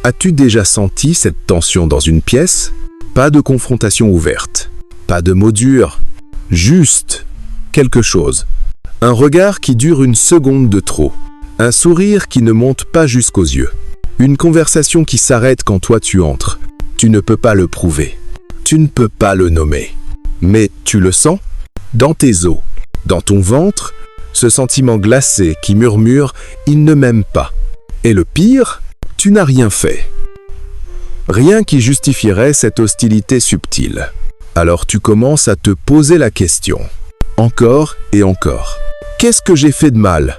As-tu déjà senti cette tension dans une pièce? Pas de confrontation ouverte, pas de mots durs, juste quelque chose. Un regard qui dure une seconde de trop, un sourire qui ne monte pas jusqu'aux yeux, une conversation qui s'arrête quand toi tu entres. Tu ne peux pas le prouver, tu ne peux pas le nommer, mais tu le sens dans tes os, dans ton ventre, ce sentiment glacé qui murmure « il ne m'aime pas ». Et le pire, tu n'as rien fait. Rien qui justifierait cette hostilité subtile. Alors tu commences à te poser la question, encore et encore. Qu'est-ce que j'ai fait de mal?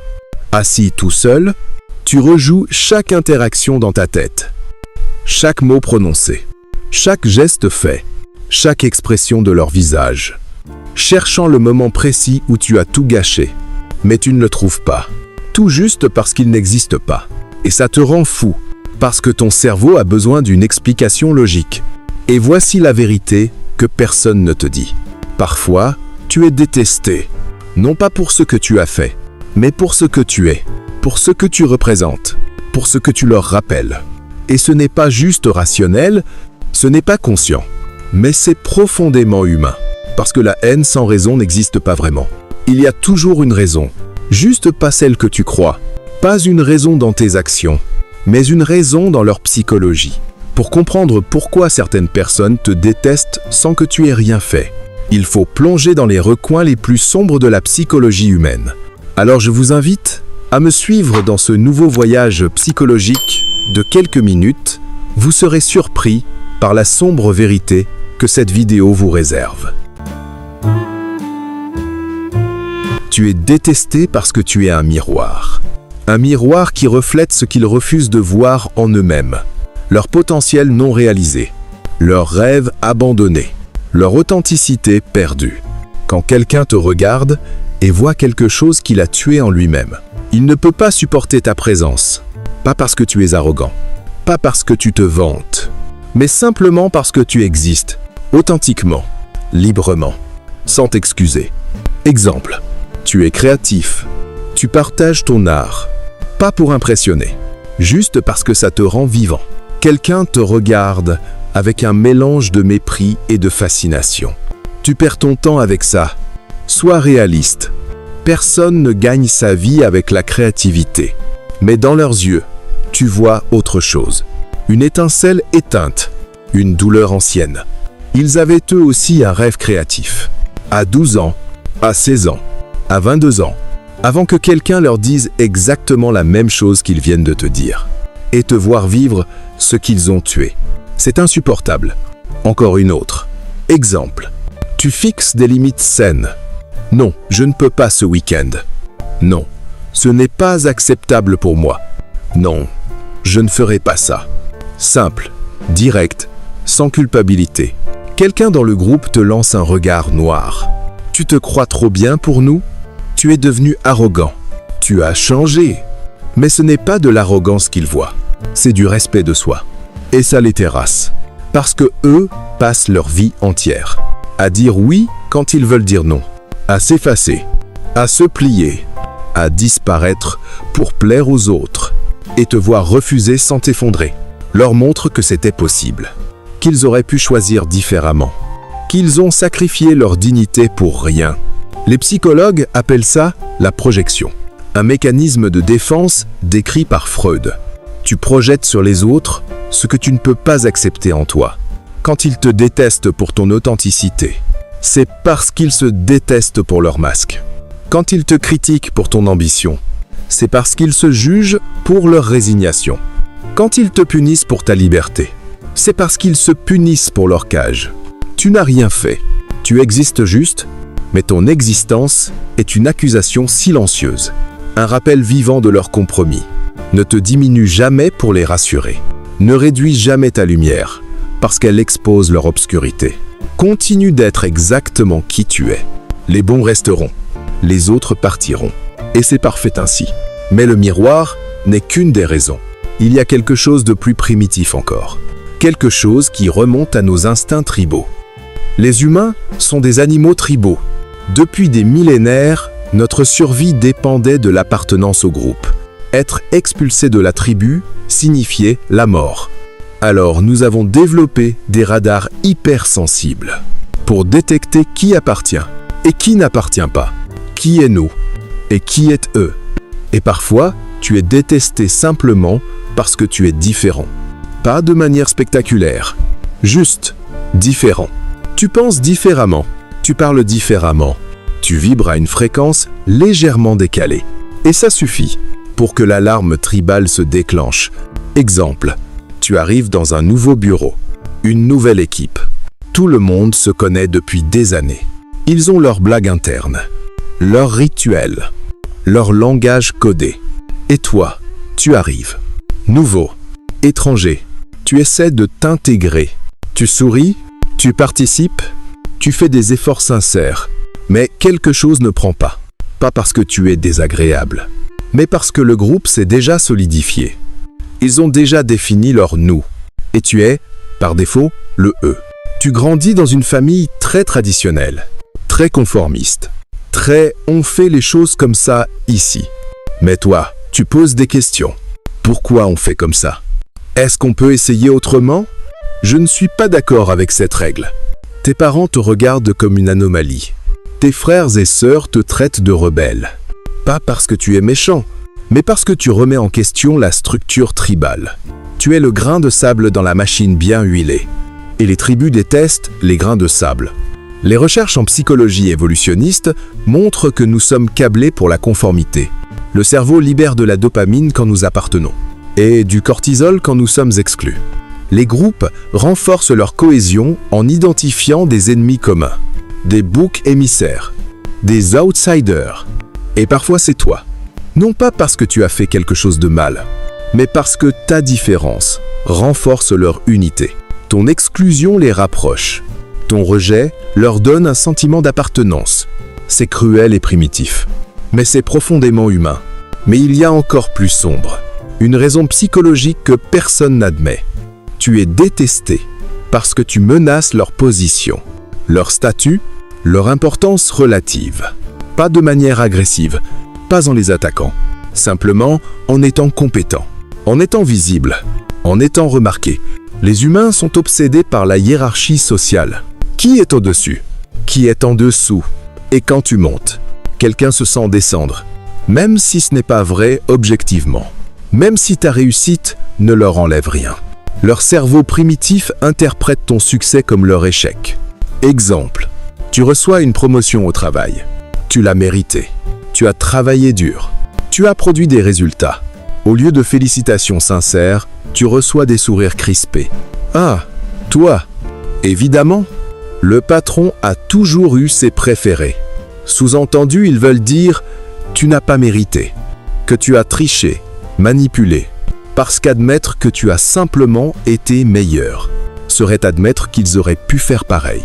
Assis tout seul, tu rejoues chaque interaction dans ta tête. Chaque mot prononcé, chaque geste fait, chaque expression de leur visage. Cherchant le moment précis où tu as tout gâché. Mais tu ne le trouves pas. Tout juste parce qu'il n'existe pas. Et ça te rend fou, parce que ton cerveau a besoin d'une explication logique. Et voici la vérité que personne ne te dit. Parfois, tu es détesté, non pas pour ce que tu as fait, mais pour ce que tu es, pour ce que tu représentes, pour ce que tu leur rappelles. Et ce n'est pas juste rationnel, ce n'est pas conscient, mais c'est profondément humain, parce que la haine sans raison n'existe pas vraiment. Il y a toujours une raison, juste pas celle que tu crois. Pas une raison dans tes actions, mais une raison dans leur psychologie. Pour comprendre pourquoi certaines personnes te détestent sans que tu aies rien fait, il faut plonger dans les recoins les plus sombres de la psychologie humaine. Alors je vous invite à me suivre dans ce nouveau voyage psychologique de quelques minutes. Vous serez surpris par la sombre vérité que cette vidéo vous réserve. Tu es détesté parce que tu es un miroir. Un miroir qui reflète ce qu'ils refusent de voir en eux-mêmes. Leur potentiel non réalisé. Leurs rêves abandonnés. Leur authenticité perdue. Quand quelqu'un te regarde et voit quelque chose qu'il a tué en lui-même, il ne peut pas supporter ta présence. Pas parce que tu es arrogant. Pas parce que tu te vantes. Mais simplement parce que tu existes. Authentiquement. Librement. Sans t'excuser. Exemple. Tu es créatif, tu partages ton art, pas pour impressionner, juste parce que ça te rend vivant. Quelqu'un te regarde avec un mélange de mépris et de fascination. Tu perds ton temps avec ça. Sois réaliste. Personne ne gagne sa vie avec la créativité. Mais dans leurs yeux, tu vois autre chose. Une étincelle éteinte, une douleur ancienne. Ils avaient eux aussi un rêve créatif. À 12 ans, à 16 ans. À 22 ans, avant que quelqu'un leur dise exactement la même chose qu'ils viennent de te dire, et te voir vivre ce qu'ils ont tué. C'est insupportable. Encore une autre. Exemple. Tu fixes des limites saines. Non, je ne peux pas ce week-end. Non, ce n'est pas acceptable pour moi. Non, je ne ferai pas ça. Simple, direct, sans culpabilité. Quelqu'un dans le groupe te lance un regard noir. Tu te crois trop bien pour nous? Tu es devenu arrogant. Tu as changé. Mais ce n'est pas de l'arrogance qu'ils voient. C'est du respect de soi. Et ça les terrasse. Parce que eux passent leur vie entière à dire oui quand ils veulent dire non. À s'effacer. À se plier. À disparaître pour plaire aux autres. Et te voir refuser sans t'effondrer. Leur montre que c'était possible. Qu'ils auraient pu choisir différemment. Qu'ils ont sacrifié leur dignité pour rien. Les psychologues appellent ça la projection, un mécanisme de défense décrit par Freud. Tu projettes sur les autres ce que tu ne peux pas accepter en toi. Quand ils te détestent pour ton authenticité, c'est parce qu'ils se détestent pour leur masque. Quand ils te critiquent pour ton ambition, c'est parce qu'ils se jugent pour leur résignation. Quand ils te punissent pour ta liberté, c'est parce qu'ils se punissent pour leur cage. Tu n'as rien fait, tu existes juste, mais ton existence est une accusation silencieuse, un rappel vivant de leur compromis. Ne te diminue jamais pour les rassurer. Ne réduis jamais ta lumière, parce qu'elle expose leur obscurité. Continue d'être exactement qui tu es. Les bons resteront, les autres partiront. Et c'est parfait ainsi. Mais le miroir n'est qu'une des raisons. Il y a quelque chose de plus primitif encore. Quelque chose qui remonte à nos instincts tribaux. Les humains sont des animaux tribaux. Depuis des millénaires, notre survie dépendait de l'appartenance au groupe. Être expulsé de la tribu signifiait la mort. Alors nous avons développé des radars hypersensibles pour détecter qui appartient et qui n'appartient pas, qui est nous et qui est eux. Et parfois, tu es détesté simplement parce que tu es différent. Pas de manière spectaculaire, juste différent. Tu penses différemment, tu parles différemment, tu vibres à une fréquence légèrement décalée. Et ça suffit pour que l'alarme tribale se déclenche. Exemple, tu arrives dans un nouveau bureau, une nouvelle équipe. Tout le monde se connaît depuis des années. Ils ont leurs blagues internes, leurs rituels, leur langage codé. Et toi, tu arrives. Nouveau, étranger, tu essaies de t'intégrer. Tu souris, tu participes, tu fais des efforts sincères. Mais quelque chose ne prend pas. Pas parce que tu es désagréable, mais parce que le groupe s'est déjà solidifié. Ils ont déjà défini leur nous. Et tu es, par défaut, le eux. Tu grandis dans une famille très traditionnelle, très conformiste, très « on fait les choses comme ça ici ». Mais toi, tu poses des questions. Pourquoi on fait comme ça? Est-ce qu'on peut essayer autrement? Je ne suis pas d'accord avec cette règle. Tes parents te regardent comme une anomalie. Tes frères et sœurs te traitent de rebelle. Pas parce que tu es méchant, mais parce que tu remets en question la structure tribale. Tu es le grain de sable dans la machine bien huilée. Et les tribus détestent les grains de sable. Les recherches en psychologie évolutionniste montrent que nous sommes câblés pour la conformité. Le cerveau libère de la dopamine quand nous appartenons, et du cortisol quand nous sommes exclus. Les groupes renforcent leur cohésion en identifiant des ennemis communs, des boucs émissaires, des outsiders. Et parfois c'est toi. Non pas parce que tu as fait quelque chose de mal, mais parce que ta différence renforce leur unité. Ton exclusion les rapproche. Ton rejet leur donne un sentiment d'appartenance. C'est cruel et primitif, mais c'est profondément humain. Mais il y a encore plus sombre. Une raison psychologique que personne n'admet. Tu es détesté parce que tu menaces leur position, leur statut, leur importance relative. Pas de manière agressive, pas en les attaquant. Simplement en étant compétent, en étant visible, en étant remarqué. Les humains sont obsédés par la hiérarchie sociale. Qui est au-dessus? Qui est en dessous? Et quand tu montes, quelqu'un se sent descendre, même si ce n'est pas vrai objectivement. Même si ta réussite ne leur enlève rien. Leur cerveau primitif interprète ton succès comme leur échec. Exemple, tu reçois une promotion au travail. Tu l'as mérité. Tu as travaillé dur. Tu as produit des résultats. Au lieu de félicitations sincères, tu reçois des sourires crispés. Ah, toi! Évidemment, le patron a toujours eu ses préférés. Sous-entendu, ils veulent dire « tu n'as pas mérité », que tu as triché, manipulé, parce qu'admettre que tu as simplement été meilleur serait admettre qu'ils auraient pu faire pareil,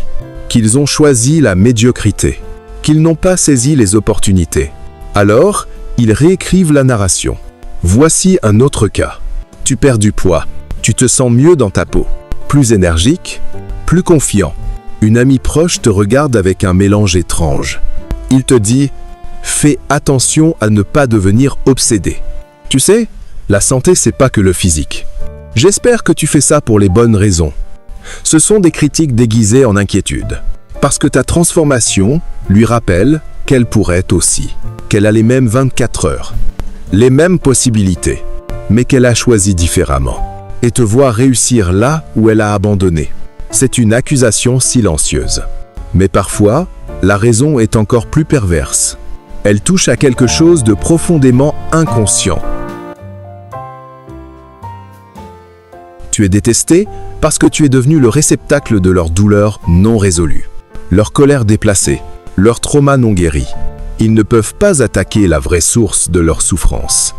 qu'ils ont choisi la médiocrité, qu'ils n'ont pas saisi les opportunités. Alors, ils réécrivent la narration. Voici un autre cas. Tu perds du poids, tu te sens mieux dans ta peau, plus énergique, plus confiant. Une amie proche te regarde avec un mélange étrange. Il te dit « Fais attention à ne pas devenir obsédé. Tu sais, la santé, c'est pas que le physique. J'espère que tu fais ça pour les bonnes raisons. » Ce sont des critiques déguisées en inquiétude. Parce que ta transformation lui rappelle qu'elle pourrait aussi, qu'elle a les mêmes 24 heures, les mêmes possibilités, mais qu'elle a choisi différemment, et te voit réussir là où elle a abandonné. C'est une accusation silencieuse. Mais parfois, la raison est encore plus perverse. Elle touche à quelque chose de profondément inconscient. Tu es détesté parce que tu es devenu le réceptacle de leur douleur non résolue, leur colère déplacée, leur trauma non guéri. Ils ne peuvent pas attaquer la vraie source de leur souffrance.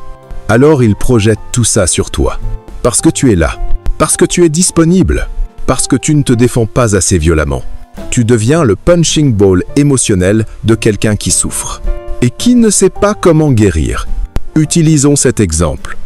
Alors ils projettent tout ça sur toi. Parce que tu es là, parce que tu es disponible, parce que tu ne te défends pas assez violemment. Tu deviens le punching ball émotionnel de quelqu'un qui souffre et qui ne sait pas comment guérir. Utilisons cet exemple.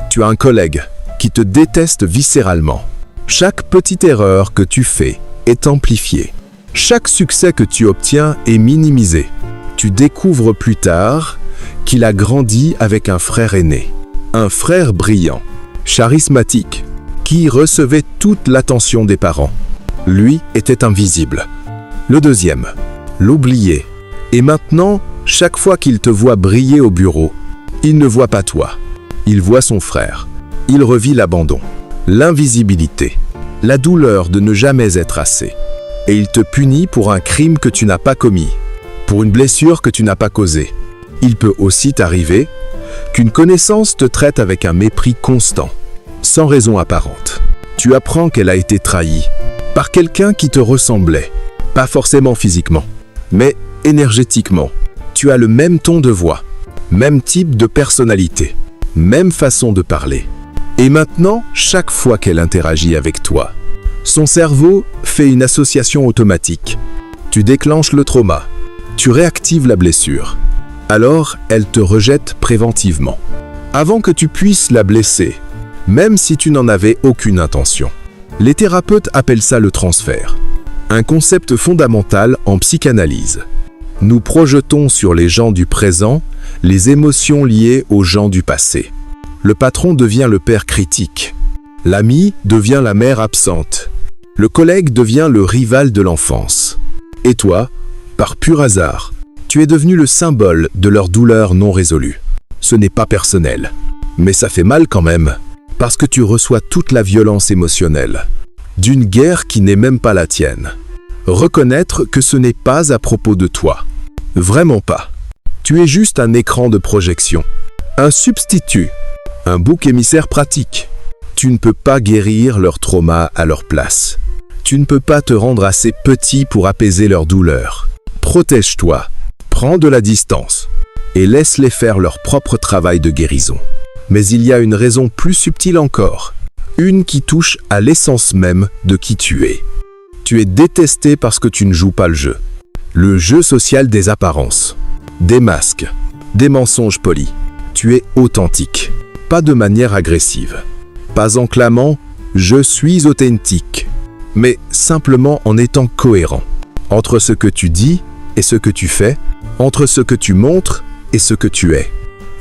Tu as un collègue qui te déteste viscéralement. Chaque petite erreur que tu fais est amplifiée. Chaque succès que tu obtiens est minimisé. Tu découvres plus tard qu'il a grandi avec un frère aîné. Un frère brillant, charismatique, qui recevait toute l'attention des parents. Lui était invisible. Le deuxième, l'oublié. Et maintenant, chaque fois qu'il te voit briller au bureau, il ne voit pas toi. Il voit son frère. Il revit l'abandon, l'invisibilité, la douleur de ne jamais être assez. Et il te punit pour un crime que tu n'as pas commis, pour une blessure que tu n'as pas causée. Il peut aussi t'arriver qu'une connaissance te traite avec un mépris constant, sans raison apparente. Tu apprends qu'elle a été trahie par quelqu'un qui te ressemblait, pas forcément physiquement, mais énergétiquement. Tu as le même ton de voix, même type de personnalité, même façon de parler. Et maintenant, chaque fois qu'elle interagit avec toi, son cerveau fait une association automatique. Tu déclenches le trauma, tu réactives la blessure. Alors, elle te rejette préventivement, avant que tu puisses la blesser, même si tu n'en avais aucune intention. Les thérapeutes appellent ça le transfert, un concept fondamental en psychanalyse. Nous projetons sur les gens du présent les émotions liées aux gens du passé. Le patron devient le père critique, l'ami devient la mère absente, le collègue devient le rival de l'enfance. Et toi, par pur hasard, tu es devenu le symbole de leur douleur non résolue. Ce n'est pas personnel, mais ça fait mal quand même, parce que tu reçois toute la violence émotionnelle d'une guerre qui n'est même pas la tienne. Reconnaître que ce n'est pas à propos de toi. Vraiment pas. Tu es juste un écran de projection, un substitut, un bouc émissaire pratique. Tu ne peux pas guérir leur trauma à leur place. Tu ne peux pas te rendre assez petit pour apaiser leur douleur. Protège-toi, prends de la distance et laisse-les faire leur propre travail de guérison. Mais il y a une raison plus subtile encore, une qui touche à l'essence même de qui tu es. Tu es détesté parce que tu ne joues pas le jeu social des apparences, des masques, des mensonges polis. Tu es authentique, pas de manière agressive, pas en clamant « je suis authentique », mais simplement en étant cohérent entre ce que tu dis et ce que tu fais, entre ce que tu montres et ce que tu es.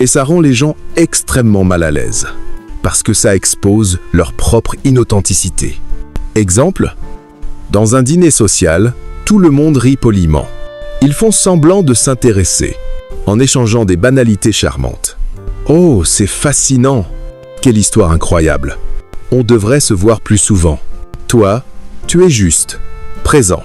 Et ça rend les gens extrêmement mal à l'aise, parce que ça expose leur propre inauthenticité. Exemple, dans un dîner social, tout le monde rit poliment. Ils font semblant de s'intéresser, en échangeant des banalités charmantes. Oh, c'est fascinant! Quelle histoire incroyable! On devrait se voir plus souvent. Toi, tu es juste, présent.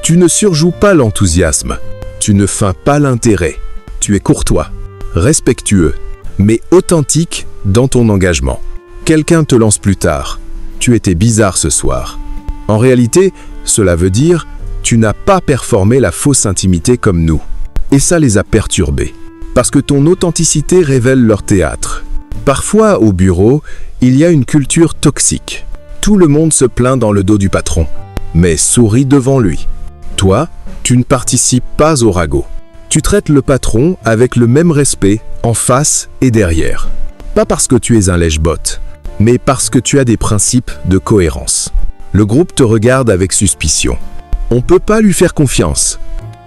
Tu ne surjoues pas l'enthousiasme. Tu ne feins pas l'intérêt. Tu es courtois, respectueux, mais authentique dans ton engagement. Quelqu'un te lance plus tard. Tu étais bizarre ce soir. En réalité, cela veut dire tu n'as pas performé la fausse intimité comme nous. Et ça les a perturbés, parce que ton authenticité révèle leur théâtre. Parfois, au bureau, il y a une culture toxique. Tout le monde se plaint dans le dos du patron, mais sourit devant lui. Toi, tu ne participes pas au ragot. Tu traites le patron avec le même respect en face et derrière. Pas parce que tu es un lèche-botte, mais parce que tu as des principes de cohérence. Le groupe te regarde avec suspicion. On ne peut pas lui faire confiance.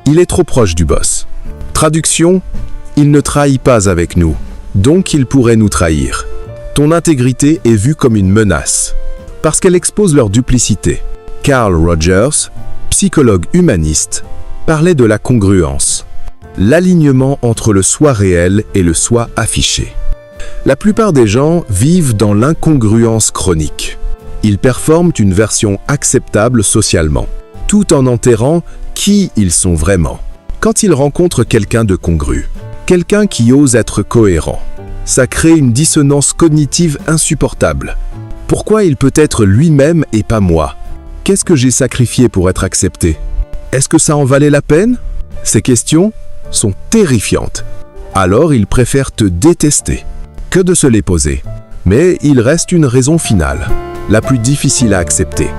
Il est trop proche du boss. Traduction, il ne trahit pas avec nous, donc il pourrait nous trahir. Ton intégrité est vue comme une menace, parce qu'elle expose leur duplicité. Carl Rogers, psychologue humaniste, parlait de la congruence, l'alignement entre le soi réel et le soi affiché. La plupart des gens vivent dans l'incongruence chronique. Ils performent une version acceptable socialement, tout en enterrant qui ils sont vraiment. Quand ils rencontrent quelqu'un de congru, quelqu'un qui ose être cohérent, ça crée une dissonance cognitive insupportable. Pourquoi il peut être lui-même et pas moi? Qu'est-ce que j'ai sacrifié pour être accepté? Est-ce que ça en valait la peine? Ces questions sont terrifiantes. Alors ils préfèrent te détester que de se les poser. Mais il reste une raison finale, la plus difficile à accepter.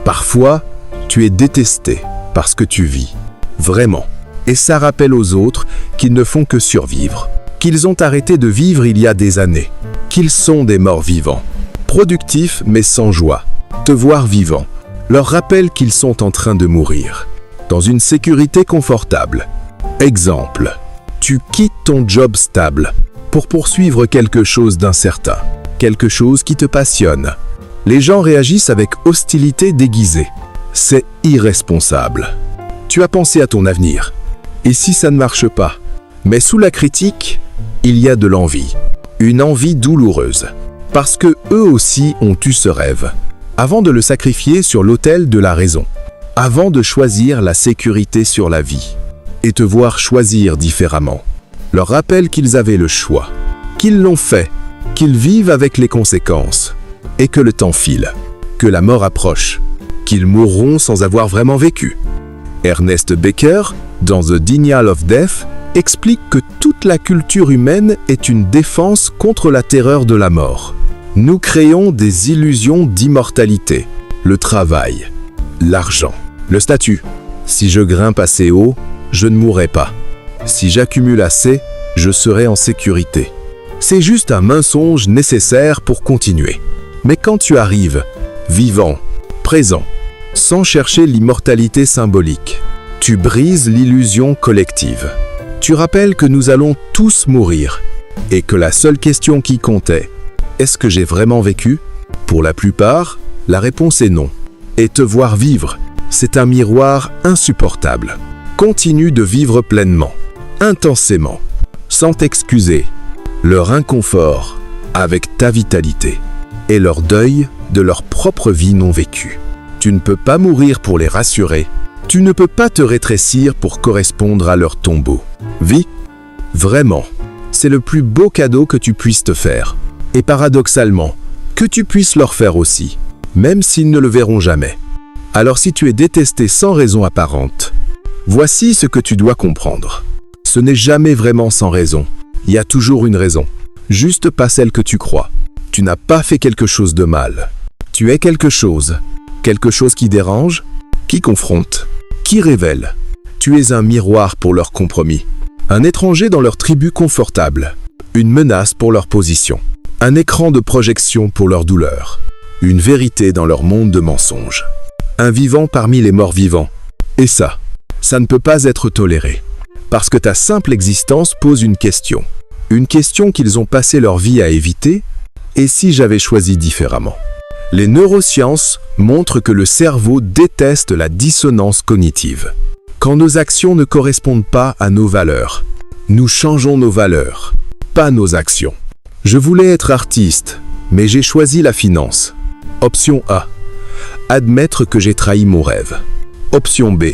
Parfois, tu es détesté parce que tu vis, vraiment. Et ça rappelle aux autres qu'ils ne font que survivre, qu'ils ont arrêté de vivre il y a des années, qu'ils sont des morts vivants, productifs mais sans joie. Te voir vivant leur rappelle qu'ils sont en train de mourir, dans une sécurité confortable. Exemple, Tu quittes ton job stable pour poursuivre quelque chose d'incertain, quelque chose qui te passionne. Les gens réagissent avec hostilité déguisée. C'est irresponsable. Tu as pensé à ton avenir. Et si ça ne marche pas? Mais sous la critique, il y a de l'envie. Une envie douloureuse. Parce que eux aussi ont eu ce rêve. Avant de le sacrifier sur l'autel de la raison. Avant de choisir la sécurité sur la vie. Et te voir choisir différemment. Leur rappelle qu'ils avaient le choix. Qu'ils l'ont fait. Qu'ils vivent avec les conséquences. Et que le temps file. Que la mort approche. Qu'ils mourront sans avoir vraiment vécu. Ernest Becker, dans The Denial of Death, explique que toute la culture humaine est une défense contre la terreur de la mort. Nous créons des illusions d'immortalité. Le travail, l'argent, le statut. Si je grimpe assez haut, je ne mourrai pas. Si j'accumule assez, je serai en sécurité. C'est juste un mensonge nécessaire pour continuer. Mais quand tu arrives, vivant, présent, sans chercher l'immortalité symbolique, tu brises l'illusion collective. Tu rappelles que nous allons tous mourir et que la seule question qui comptait, est-ce que j'ai vraiment vécu? Pour la plupart, la réponse est non. Et te voir vivre, c'est un miroir insupportable. Continue de vivre pleinement, intensément, sans t'excuser. Leur inconfort avec ta vitalité et leur deuil de leur propre vie non vécue. Tu ne peux pas mourir pour les rassurer. Tu ne peux pas te rétrécir pour correspondre à leur tombeau. Vis, vraiment, c'est le plus beau cadeau que tu puisses te faire. Et paradoxalement, que tu puisses leur faire aussi, même s'ils ne le verront jamais. Alors si tu es détesté sans raison apparente, voici ce que tu dois comprendre. Ce n'est jamais vraiment sans raison. Il y a toujours une raison. Juste pas celle que tu crois. Tu n'as pas fait quelque chose de mal. Tu es quelque chose qui dérange, qui confronte, qui révèle. Tu es un miroir pour leur compromis, un étranger dans leur tribu confortable, une menace pour leur position, un écran de projection pour leur douleur, une vérité dans leur monde de mensonges, un vivant parmi les morts vivants. Et ça ne peut pas être toléré, parce que ta simple existence pose une question qu'ils ont passé leur vie à éviter, et si j'avais choisi différemment? Les neurosciences montrent que le cerveau déteste la dissonance cognitive. Quand nos actions ne correspondent pas à nos valeurs, nous changeons nos valeurs, pas nos actions. Je voulais être artiste, mais j'ai choisi la finance. Option A. Admettre que j'ai trahi mon rêve. Option B.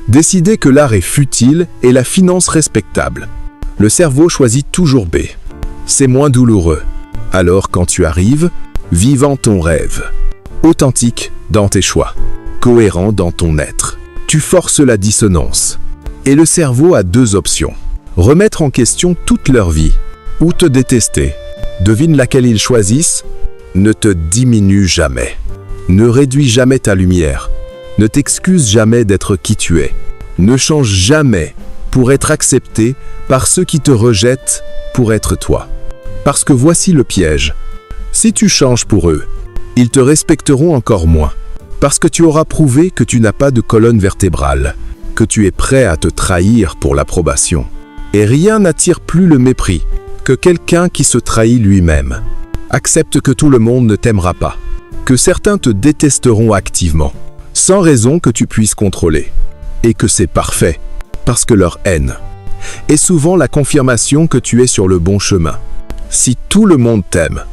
Décider que l'art est futile et la finance respectable. Le cerveau choisit toujours B. C'est moins douloureux. Alors quand tu arrives, vivant ton rêve, authentique dans tes choix, cohérent dans ton être, tu forces la dissonance. Et le cerveau a deux options. Remettre en question toute leur vie, ou te détester. Devine laquelle ils choisissent. Ne te diminue jamais. Ne réduis jamais ta lumière. Ne t'excuse jamais d'être qui tu es. Ne change jamais pour être accepté par ceux qui te rejettent pour être toi. Parce que voici le piège. Si tu changes pour eux, ils te respecteront encore moins. Parce que tu auras prouvé que tu n'as pas de colonne vertébrale, que tu es prêt à te trahir pour l'approbation. Et rien n'attire plus le mépris que quelqu'un qui se trahit lui-même. Accepte que tout le monde ne t'aimera pas, que certains te détesteront activement, sans raison que tu puisses contrôler. Et que c'est parfait, parce que leur haine est souvent la confirmation que tu es sur le bon chemin. Si tout le monde t'aime,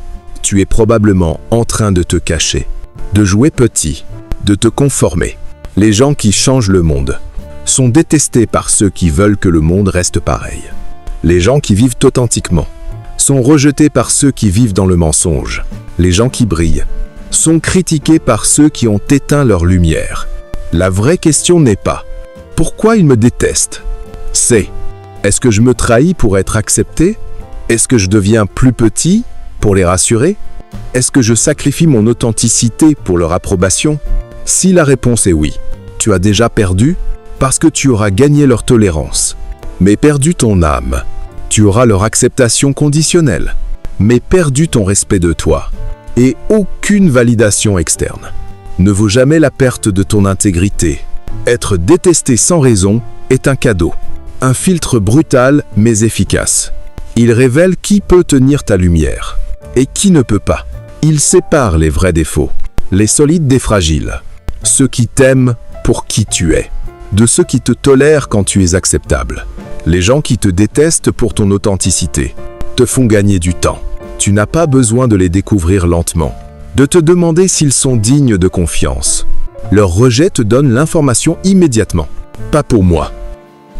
tu es probablement en train de te cacher, de jouer petit, de te conformer. Les gens qui changent le monde sont détestés par ceux qui veulent que le monde reste pareil. Les gens qui vivent authentiquement sont rejetés par ceux qui vivent dans le mensonge. Les gens qui brillent sont critiqués par ceux qui ont éteint leur lumière. La vraie question n'est pas « Pourquoi ils me détestent ?» C'est « Est-ce que je me trahis pour être accepté ? Est-ce que je deviens plus petit pour les rassurer ? Est-ce que je sacrifie mon authenticité pour leur approbation ? Si la réponse est oui, tu as déjà perdu parce que tu auras gagné leur tolérance, mais perdu ton âme. Tu auras leur acceptation conditionnelle, mais perdu ton respect de toi et aucune validation externe. Ne vaut jamais la perte de ton intégrité. Être détesté sans raison est un cadeau. Un filtre brutal mais efficace. Il révèle qui peut tenir ta lumière et qui ne peut pas. Il sépare les vrais défauts, les solides des fragiles, ceux qui t'aiment pour qui tu es, de ceux qui te tolèrent quand tu es acceptable. Les gens qui te détestent pour ton authenticité te font gagner du temps. Tu n'as pas besoin de les découvrir lentement, de te demander s'ils sont dignes de confiance. Leur rejet te donne l'information immédiatement. Pas pour moi.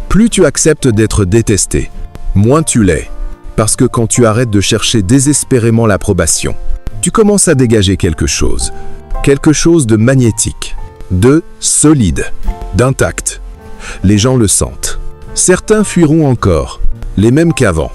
Plus tu acceptes d'être détesté, moins tu l'es. Parce que quand tu arrêtes de chercher désespérément l'approbation, tu commences à dégager quelque chose de magnétique, de solide, d'intact. Les gens le sentent. Certains fuiront encore, les mêmes qu'avant,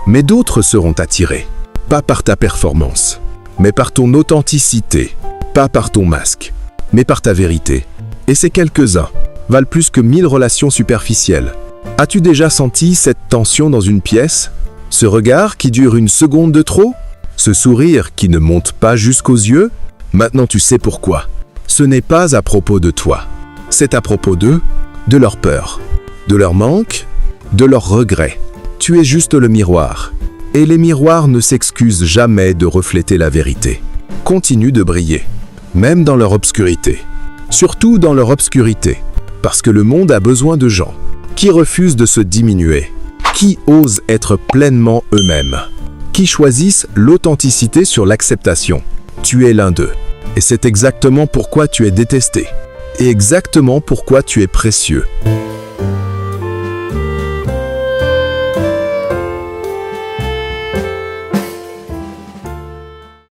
mais d'autres seront attirés, pas par ta performance, mais par ton authenticité, pas par ton masque, mais par ta vérité. Et ces quelques-uns valent plus que 1000 relations superficielles. As-tu déjà senti cette tension dans une pièce? Ce regard qui dure une seconde de trop? Ce sourire qui ne monte pas jusqu'aux yeux? Maintenant tu sais pourquoi. Ce n'est pas à propos de toi. C'est à propos d'eux, de leur peur, de leur manque, de leurs regrets. Tu es juste le miroir. Et les miroirs ne s'excusent jamais de refléter la vérité. Continue de briller, même dans leur obscurité. Surtout dans leur obscurité, parce que le monde a besoin de gens qui refusent de se diminuer, qui osent être pleinement eux-mêmes, qui choisissent l'authenticité sur l'acceptation. Tu es l'un d'eux. Et c'est exactement pourquoi tu es détesté. Et exactement pourquoi tu es précieux.